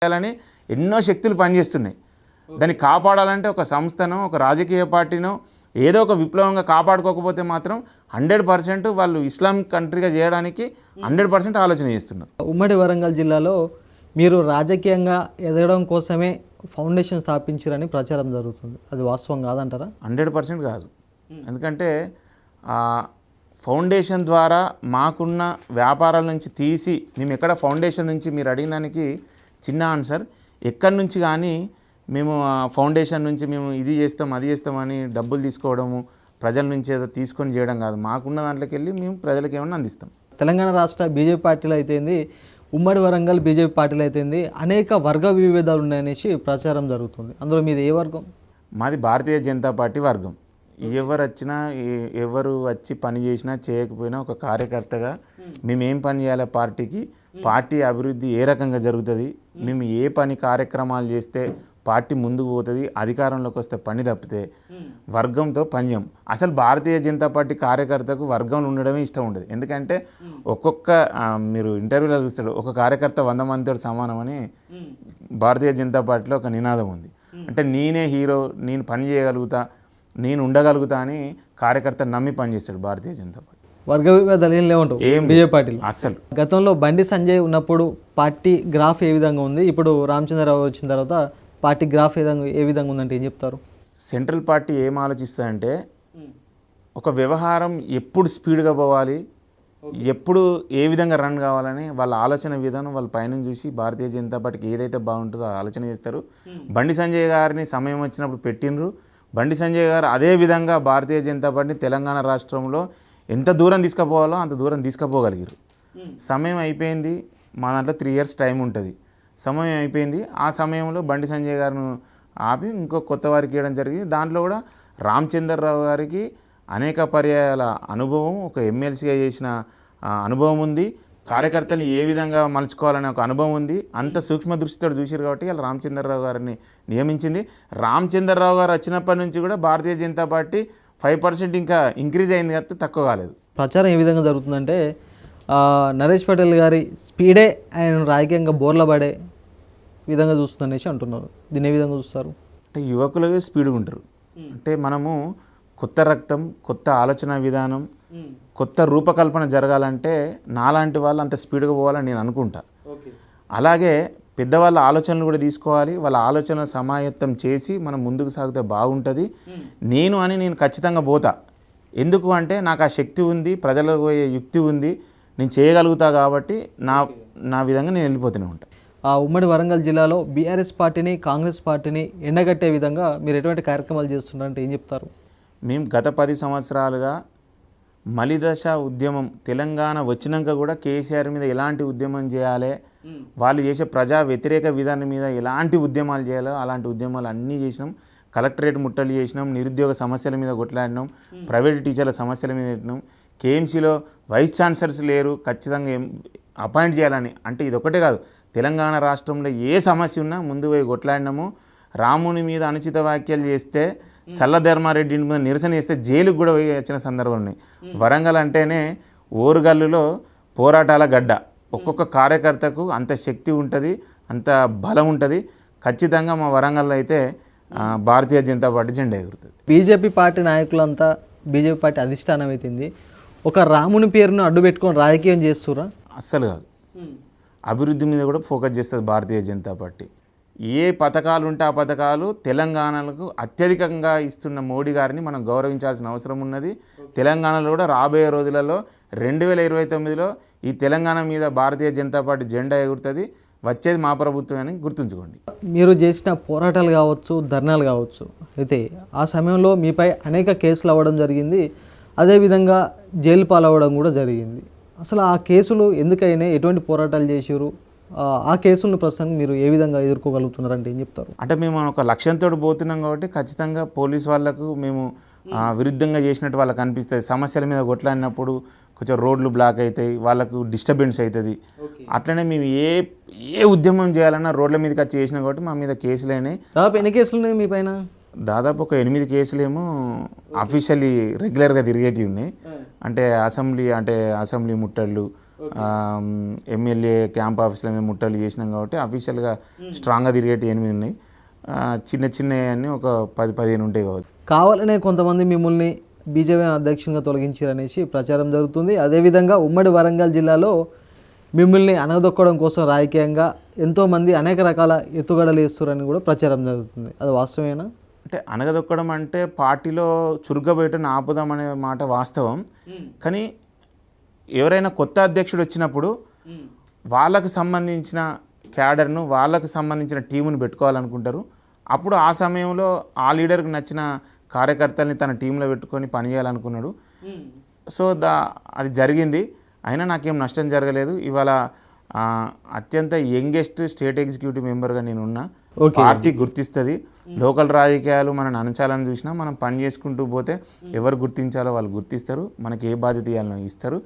చేయాలని ఎన్నో శక్తులు పనిచేస్తున్నాయి. దాన్ని కాపాడాలంటే ఒక సంస్థనో ఒక రాజకీయ పార్టీనో ఏదో ఒక విప్లవంగా కాపాడుకోకపోతే మాత్రం 100% వాళ్ళు ఇస్లామిక్ కంట్రీగా చేయడానికి 100% ఆలోచన చేస్తున్నారు. ఉమ్మడి వరంగల్ జిల్లాలో మీరు రాజకీయంగా ఎదగడం కోసమే ఫౌండేషన్ స్థాపించారని ప్రచారం జరుగుతుంది. అది వాస్తవం కాదంటారా? 100% కాదు. ఎందుకంటే ఫౌండేషన్ ద్వారా మాకున్న వ్యాపారాల నుంచి తీసి మేము ఎక్కడ ఫౌండేషన్ నుంచి మీరు అడిగిన దానికి చిన్న ఆన్సర్, ఎక్కడి నుంచి కానీ మేము ఫౌండేషన్ నుంచి మేము ఇది చేస్తాం అది చేస్తామని డబ్బులు తీసుకోవడము ప్రజల నుంచి ఏదో తీసుకొని చేయడం కాదు. మాకున్న దాంట్లోకి వెళ్ళి మేము ప్రజలకు ఏమన్నా అందిస్తాం. తెలంగాణ రాష్ట్ర బీజేపీ పార్టీలో అయితేంది, ఉమ్మడి వరంగల్ బీజేపీ పార్టీలో అయితేంది అనేక వర్గ విభేదాలు ఉన్నాయనేసి ప్రచారం జరుగుతుంది. అందులో మీది ఏ వర్గం? మాది భారతీయ జనతా పార్టీ వర్గం. ఎవరు వచ్చినా ఎవరు వచ్చి పని చేసినా చేయకపోయినా ఒక కార్యకర్తగా మేము ఏం పని చేయాలి పార్టీకి, పార్టీ అభివృద్ధి ఏ రకంగా జరుగుతుంది, మేము ఏ పని కార్యక్రమాలు చేస్తే పార్టీ ముందుకు పోతుంది, అధికారంలోకి వస్తే పని తప్పితే వర్గంతో పనిచేయం. అసలు భారతీయ జనతా పార్టీ కార్యకర్తకు వర్గంలో ఉండడమే ఇష్టం ఉండదు. ఎందుకంటే ఒక్కొక్క మీరు ఇంటర్వ్యూలో చూస్తాడు ఒక కార్యకర్త 100 మందితో సమానమని భారతీయ జనతా పార్టీలో ఒక నినాదం ఉంది. అంటే నేనే హీరో, నేను పని చేయగలుగుతా, నేను ఉండగలుగుతా అని కార్యకర్త నమ్మి పనిచేస్తాడు భారతీయ జనతా పార్టీ. వర్గ విభేదాలు ఏం లేవంటావు ఏం బీజేపీ పార్టీలో? అసలు గతంలో బండి సంజయ్ ఉన్నప్పుడు పార్టీ గ్రాఫ్ ఏ విధంగా ఉంది, ఇప్పుడు రామచంద్రరావు వచ్చిన తర్వాత పార్టీ గ్రాఫ్ ఏ విధంగా ఉందంటే ఏం చెప్తారు? సెంట్రల్ పార్టీ ఏం ఆలోచిస్తుందంటే ఒక వ్యవహారం ఎప్పుడు స్పీడ్గా పోవాలి, ఎప్పుడు ఏ విధంగా రన్ కావాలని వాళ్ళ ఆలోచన విధానం వాళ్ళ పైన చూసి భారతీయ జనతా పార్టీకి ఏదైతే బాగుంటుందో ఆలోచన చేస్తారు. బండి సంజయ్ గారిని సమయం వచ్చినప్పుడు పెట్టినరు. బండి సంజయ్ గారు అదే విధంగా భారతీయ జనతా పార్టీని తెలంగాణ రాష్ట్రంలో ఎంత దూరం తీసుకుపోవాలో అంత దూరం తీసుకుపోగలిగారు. సమయం అయిపోయింది, మా దాంట్లో 3 years టైం ఉంటుంది. సమయం అయిపోయింది. ఆ సమయంలో బండి సంజయ్ గారిని ఆపి ఇంకో కొత్త వారికి ఇవ్వడం జరిగింది. దాంట్లో కూడా రామచంద్రరావు గారికి అనేక పర్యాయాల అనుభవం, ఒక ఎమ్మెల్సీగా చేసిన అనుభవం ఉంది, కార్యకర్తలు ఏ విధంగా మలుచుకోవాలనే ఒక అనుభవం ఉంది. అంత సూక్ష్మ దృష్టితో చూసారు కాబట్టి ఇలా రామచంద్రరావు గారిని నియమించింది. రామచంద్రరావు గారు వచ్చినప్పటి నుంచి కూడా భారతీయ జనతా పార్టీ 5% ఇంకా ఇంక్రీజ్ అయింది కాబట్టి తక్కువ కాలేదు. ప్రచారం ఏ విధంగా జరుగుతుందంటే నరేష్ పటేల్ గారి స్పీడే ఆయన రాజకీయంగా బోర్ల పడే విధంగా చూస్తుందనేసి అంటున్నారు. దీన్ని ఏ విధంగా చూస్తారు? అంటే యువకులే స్పీడ్గా ఉంటారు. అంటే మనము కొత్త రక్తం, కొత్త ఆలోచన విధానం, కొత్త రూపకల్పన జరగాలంటే నాలాంటి వాళ్ళు అంత స్పీడ్గా పోవాలని నేను అనుకుంటా. అలాగే పెద్దవాళ్ళ ఆలోచనలు కూడా తీసుకోవాలి, వాళ్ళ ఆలోచన సమాయత్తం చేసి మనం ముందుకు సాగితే బాగుంటుంది. నేను ఖచ్చితంగా పోతా. ఎందుకు అంటే నాకు ఆ శక్తి ఉంది, ప్రజలకు పోయే యుక్తి ఉంది, నేను చేయగలుగుతా కాబట్టి నా విధంగా నేను వెళ్ళిపోతూనే ఉంటాను. ఉమ్మడి వరంగల్ జిల్లాలో బీఆర్ఎస్ పార్టీని, కాంగ్రెస్ పార్టీని ఎండగట్టే విధంగా మీరు ఎటువంటి కార్యక్రమాలు చేస్తున్నారంటే ఏం చెప్తారు? మేము గత 10 సంవత్సరాలుగా మలిదశ ఉద్యమం తెలంగాణ వచ్చినాక కూడా కేసీఆర్ మీద ఎలాంటి ఉద్యమం చేయాలి, వాళ్ళు చేసే ప్రజా వ్యతిరేక విధానం మీద ఎలాంటి ఉద్యమాలు చేయాలో అలాంటి ఉద్యమాలు అన్నీ చేసినాం. కలెక్టరేట్ ముట్టలు చేసినాం, నిరుద్యోగ సమస్యల మీద కొట్లాడినాం, ప్రైవేట్ టీచర్ల సమస్యల మీద పెట్టినాం. కేఎంసీలో వైస్ ఛాన్సలర్స్ లేరు, ఖచ్చితంగా అపాయింట్ చేయాలని. అంటే ఇది ఒకటే కాదు, తెలంగాణ రాష్ట్రంలో ఏ సమస్య ఉన్నా ముందు పోయి కొట్లాడినాము. రాముని మీద అనుచిత వ్యాఖ్యలు చేస్తే చల్లధర్మారెడ్డి మీద నిరసన చేస్తే జైలుకు కూడా పోయి వచ్చిన సందర్భం ఉన్నాయి. వరంగల్ అంటేనే ఓరుగల్లులో పోరాటాల గడ్డ. ఒక్కొక్క కార్యకర్తకు అంత శక్తి ఉంటుంది, అంత బలం ఉంటుంది. ఖచ్చితంగా మా వరంగల్లో అయితే భారతీయ జనతా పార్టీ జెండా ఎగురుతుంది. బీజేపీ పార్టీ నాయకులంతా బీజేపీ పార్టీ అధిష్టానం అవుతుంది, ఒక రాముని పేరును అడ్డు పెట్టుకొని రాజకీయం చేస్తురా? అస్సలు కాదు. అభివృద్ధి మీద కూడా ఫోకస్ చేస్తుంది భారతీయ జనతా పార్టీ. ఏ పథకాలు ఉంటే ఆ పథకాలు తెలంగాణకు అత్యధికంగా ఇస్తున్న మోడీ గారిని మనం గౌరవించాల్సిన అవసరం ఉన్నది. తెలంగాణలో కూడా రాబోయే రోజులలో 2029లో ఈ తెలంగాణ మీద భారతీయ జనతా పార్టీ జెండా ఎగురుతుంది. వచ్చేది మా ప్రభుత్వం అని గుర్తుంచుకోండి. మీరు చేసిన పోరాటాలు కావచ్చు, ధర్నాలు కావచ్చు, అయితే ఆ సమయంలో మీపై అనేక కేసులు అవ్వడం జరిగింది, అదేవిధంగా జైలు పాలవ్వడం కూడా జరిగింది. అసలు ఆ కేసులు ఎందుకైనా, ఎటువంటి పోరాటాలు చేసారు, ఆ కేసులను ప్రస్తుతం మీరు ఏ విధంగా ఎదుర్కోగలుగుతున్నారంటే ఏం చెప్తారు? అంటే మేము ఒక లక్ష్యంతో పోతున్నాం కాబట్టి ఖచ్చితంగా పోలీస్ వాళ్ళకు మేము విరుద్ధంగా చేసినట్టు వాళ్ళకి అనిపిస్తుంది. సమస్యల మీద కొట్లాడినప్పుడు కొంచెం రోడ్లు బ్లాక్ అవుతాయి, వాళ్ళకు డిస్టర్బెన్స్ అవుతుంది. అట్లనే మేము ఏ ఉద్యమం చేయాలన్నా రోడ్ల మీదకి వచ్చి చేసినాం కాబట్టి మా మీద కేసులు అయినాయి. దాదాపు ఎన్ని కేసులు ఉన్నాయి మీ పైన? దాదాపు ఒక 8 కేసులేమో అఫీషియల్లీ రెగ్యులర్గా తిరిగేటివి ఉన్నాయి. అంటే అసెంబ్లీ ముట్టళ్ళు, ఎమ్మెల్యే క్యాంప్ ఆఫీసుల మీద ముట్టలు చేసినాం కాబట్టి అఫీషియల్గా స్ట్రాంగ్గా తిరిగేటి 8 ఉన్నాయి. చిన్న చిన్న అన్నీ ఒక 10-15 ఉంటాయి కావచ్చు. కావాలనే కొంతమంది మిమ్మల్ని బీజేపీ అధ్యక్షునిగా తొలగించారనేసి ప్రచారం జరుగుతుంది. అదేవిధంగా ఉమ్మడి వరంగల్ జిల్లాలో మిమ్మల్ని అనగదొక్కడం కోసం రాజకీయంగా ఎంతోమంది అనేక రకాల ఎత్తుగడలు వేస్తారని కూడా ప్రచారం జరుగుతుంది. అది వాస్తవేనా? అంటే అనగదొక్కడం అంటే పార్టీలో చురుగ్గా ఆపుదామనే మాట వాస్తవం. కానీ ఎవరైనా కొత్త అధ్యక్షుడు వచ్చినప్పుడు వాళ్ళకు సంబంధించిన క్యాడర్ను, వాళ్ళకు సంబంధించిన టీమును పెట్టుకోవాలనుకుంటారు. అప్పుడు ఆ సమయంలో ఆ లీడర్కి నచ్చిన కార్యకర్తల్ని తన టీంలో పెట్టుకొని పనిచేయాలనుకున్నాడు. సో అది జరిగింది. అయినా నాకేం నష్టం జరగలేదు. ఇవాళ అత్యంత యంగెస్ట్ స్టేట్ ఎగ్జిక్యూటివ్ మెంబర్గా నేను ఉన్నా. పార్టీ గుర్తిస్తుంది. లోకల్ రాజకీయాలు మనం అణచాలని చూసినా మనం పని చేసుకుంటూ పోతే ఎవరు గుర్తించాలో వాళ్ళు గుర్తిస్తారు. మనకి ఏ బాధ్యత ఇవ్వాలో ఇస్తారు.